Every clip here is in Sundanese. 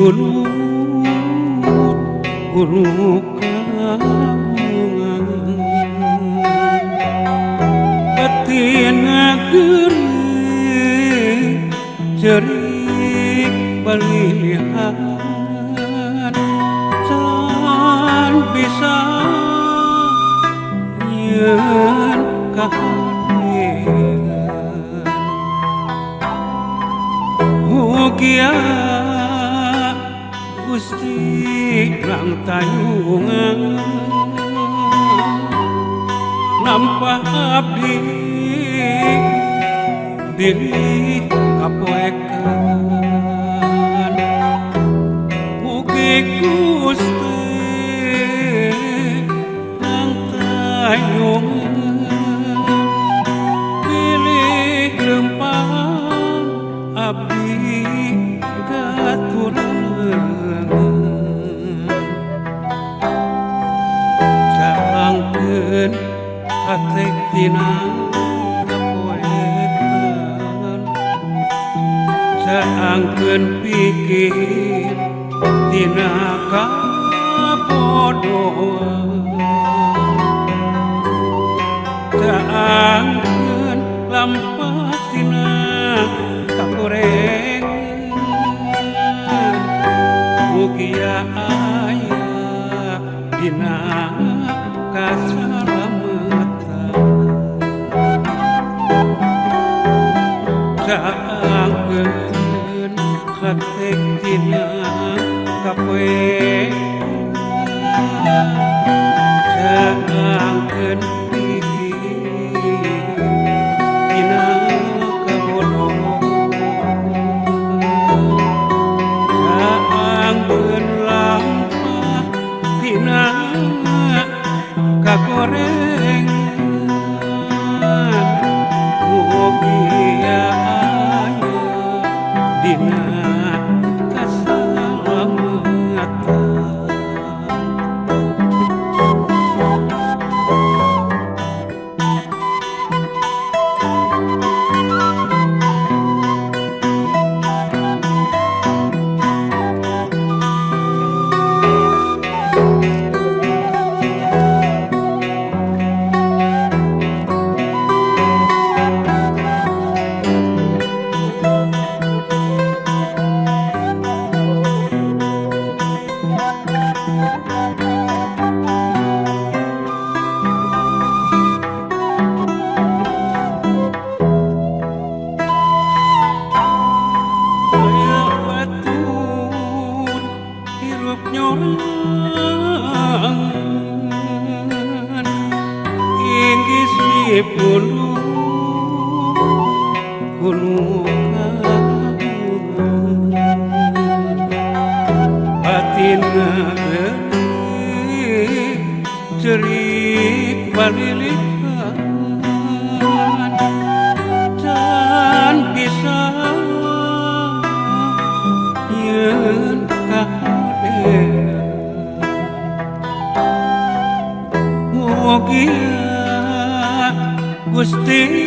kulut batin geuring cerik balilihan can bisa nyeun kahadean mugia Gusti rantayungan lampah abdi diri kapoekan mugi Gusti rantayungan pilih lempang abdi katurangan calangkeun hate tina kapoekan calangkeun pikir tina kabodohan calangkeun lampah tina kagorengan mugia aya dina kasalamatan calangkeun hate tina kapoekan calangkeun pikir tina calangkeun lampah tina kagorengan mugia aya dina kasalamatan inggih sipuluh batin geuring cerik balilihan can bisa nyeun kahadean mugia Gusti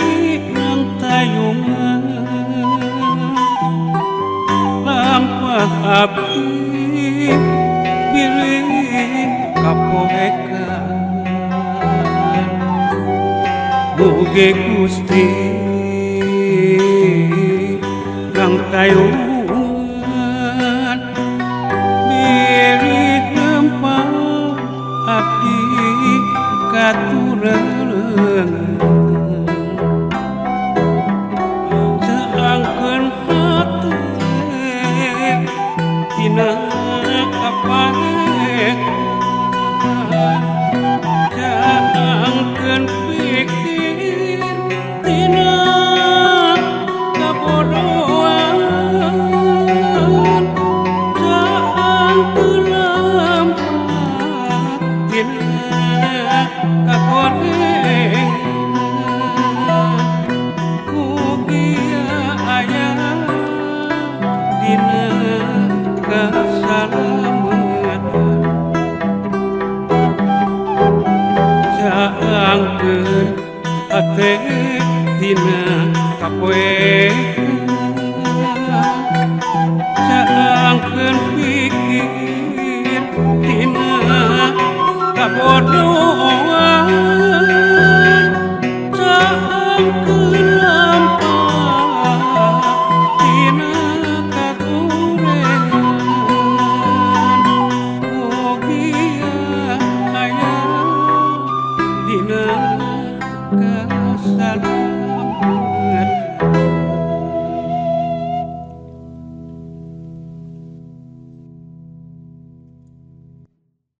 rantayungan lampah abdi bilih kapoekan mugi Gusti rantayungan bilih lempang abdi katurangan calangkeun hate tina kapoekan calangkeun pikir tina kabodohan calangkeun lampah tina kagorengan mugia aya dina kasalamatan อดรู้